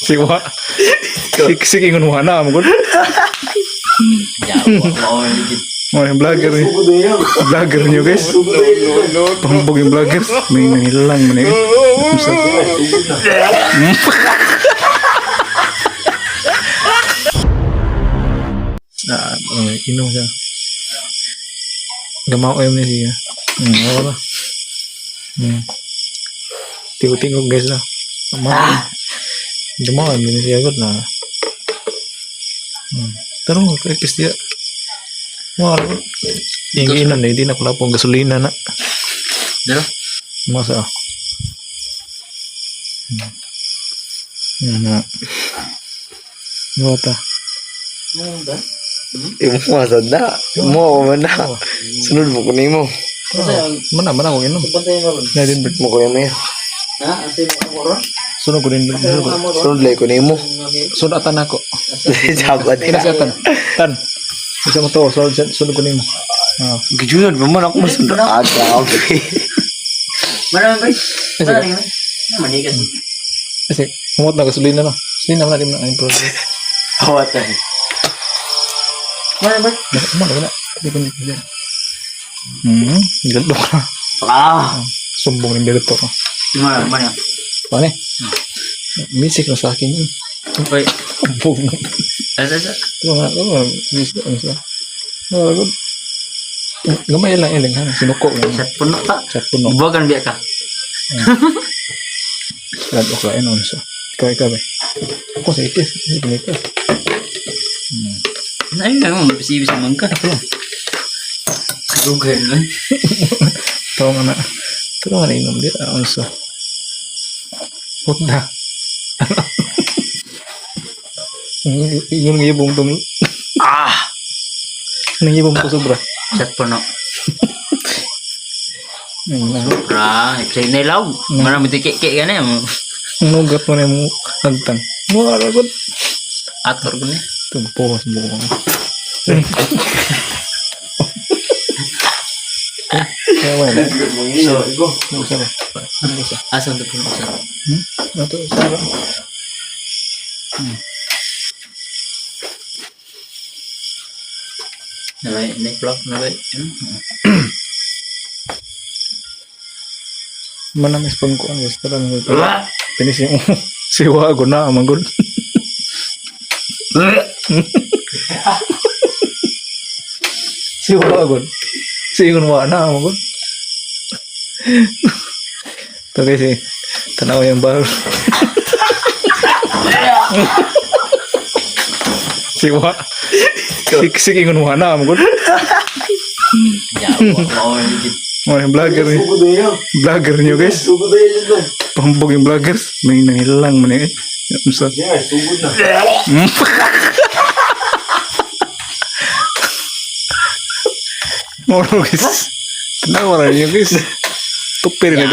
Siwa. Sige ngun wana mo gud. Oh, yung vlogger ni. Vlogger niyo guys. Pambog yung vloggers. May nangilang man eh. Inom siya. Gamaw ayam niya siya. Wala. Tingog guys na. Gamaw ayam niya siya agad na. Tarong kikis dia. Wala. Inginan na, hindi na pala pong gasolina na. Dalo? Masa. Wata. Imo masad na. Mo man na. Sunod mo kunin mo. Mana ko inom. Na din bet Mo ko yan eh. Ha? Asin mo ako ron? sunod ko din. Sunod lay kunin mo. Sunod atan ako. Jabat Ina ka. sa tan. Isa mo to, sunod ko nimo. Gijunod mo man ako masunod. Okay. Mana ba? Mana rin? Manigas. Kasi kumot na gasolina no. Gasolina na din na ang problem. Hawatan. Mana ba? Mana na. Hindi ko nito. Galdo ka. Sumbong rin dito ko. Mana? Paano? Misik na sa akin yun. Oy. Bog na. Asa. Ito nga, misik na sa. Good. Gamay lang iling ha. Sinuko. Chat puno ta. Chat puno. Buwagan biya ka. Galdo ka. Ano so. Ikaw eh. Ako sa ikis. Hindi pinito. Ayun na mo. Bisibis naman ka. Google lang. Ito nga na. Ito nga na inom din. Ano so. Hot na. Yung ngibong tong. Nangibong ko sobra. Chat puno. Ayun na. Play na ilaw. Mana mo tikik ka na mo. Nugat mo na yung hagtang. Wala ko. Ator ko na. Tumpo sa buko. Kaya wala. Ano sa ba? Ano sa? Asa to puno sa. Ito sa ba? Na vlog na ba? Manamis pang ko ang restaurant ng ito. Pinis yung siwa ko na amang siwa ko. Sigun wa na amang ito kasi tanaw yung bar. Siwa. Sikingon wa na amang mga vlogger ni. Vlogger niyo guys. Pambog yung vloggers. May nangilang man eh. Musta? Sugod na. Moro guys. Tanawa niyo guys. Tupir na.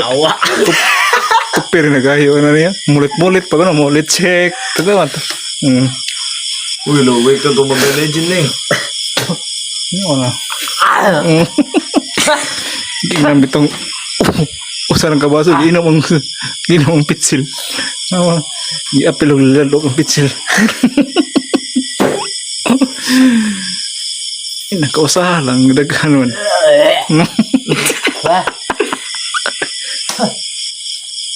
Tupir na gayo na niya. Mulit-mulit pa gano'n. Mulit check. Tagawan to. Uy, loway ka itong mga legend na eh. Ano na? Ginam bitong usaran ka baso. Ginam ang pitsil. Giapil ang lalok ang pitsil. Nakausaha lang. Daghanon.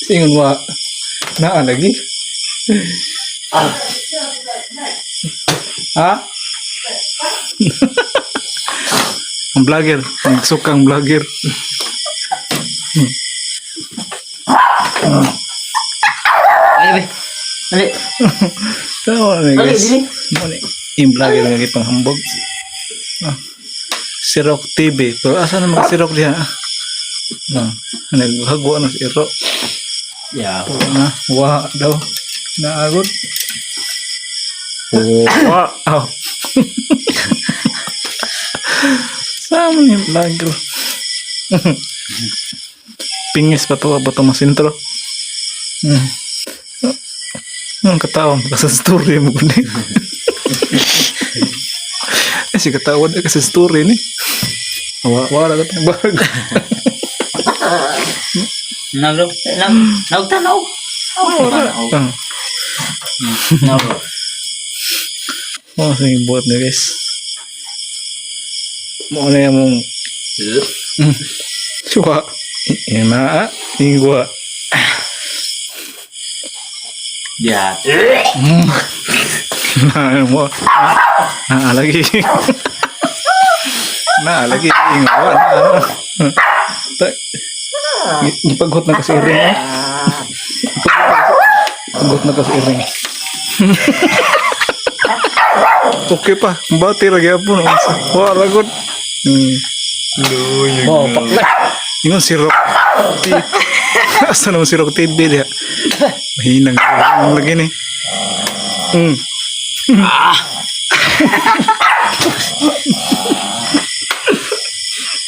Singon mo naa lagi. Ha? Ang vlogger, ang sukang vlogger. Ay, ali. Tawa na guys. Yung vlogger nga ipang hambog. Sirok TV. Pero asa na mga sirok diha? Naghagwa na si Iro. Yeah. Wa daw. Naagod. Wow. Sama yung vlogger. Pingis pa to. Bato masintro. Ang katawan. Kasi story mo kundi. Si katawan na kasi story ni. Wala ka tayong bago. Nagtanaw. Ah. No, bro. Oh, sige buhat na guys. Mo na yung mong suwa. Ina, ingwa. Ya. Nah, mo. Nah, lagi. Nah, lagi ingwa. Tak. Gipagot na kasi iring. Gipagot na kasi iring. Oke pa, bati lagi apa no? Wah ragot. Mau pakai. Ingon sirok. Asa naman sirok TV dia. Mahinang lagi nih.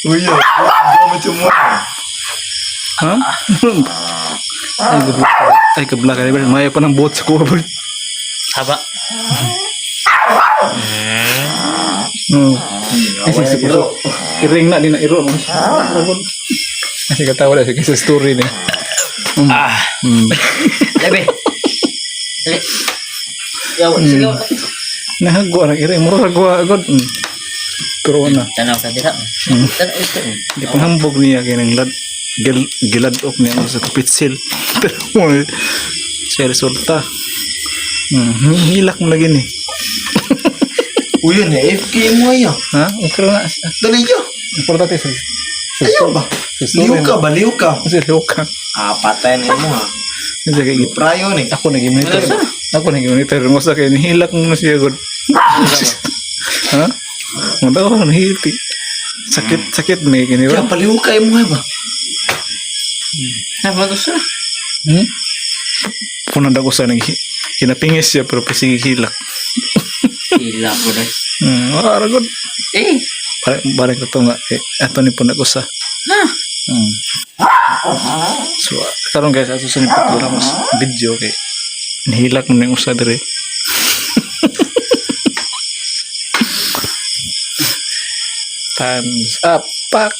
Uya, macam mana? Hah? Ay kebelah kali ber. Maya pa ng bot sa kuha ber. Haba. Kasi siguro iring na din na iro no. Kasi katawa dah sa story ni. Lebe. Lebe. Ya, sige. Nahagwa ng iring mura gwa agad. Pero na. Tanaw ka dira. Tanaw ito. Di panghambog niya kinang giladok niya sa kapitsil. Pero sa resulta. Hilak mo lagi ni. Uya na FK mo ya. Ha? Okay na. Dali yo. Importante sa Ayo ba? Liu ka ba? Liu ka. Kasi liuka. Patay na mo ha. Kasi kay Prayo ni. ako nag-monitor. Ako nag-monitor mo sa kay hilak mo na siya god. Ha? Manda ko nahilti. Sakit may kini Kaya ba? paliw ka mo ba? Nah, bagus lah. Punanda ko sa kinapingis siya pero pasigi hilak. Gila ko deh. Wala god. Eh, Barang ko to nga ato ni punag ko sa. nah. So karon guys ato sa ni pagdula mas video kay nahilak mo ning usa dire. Times up. Pak.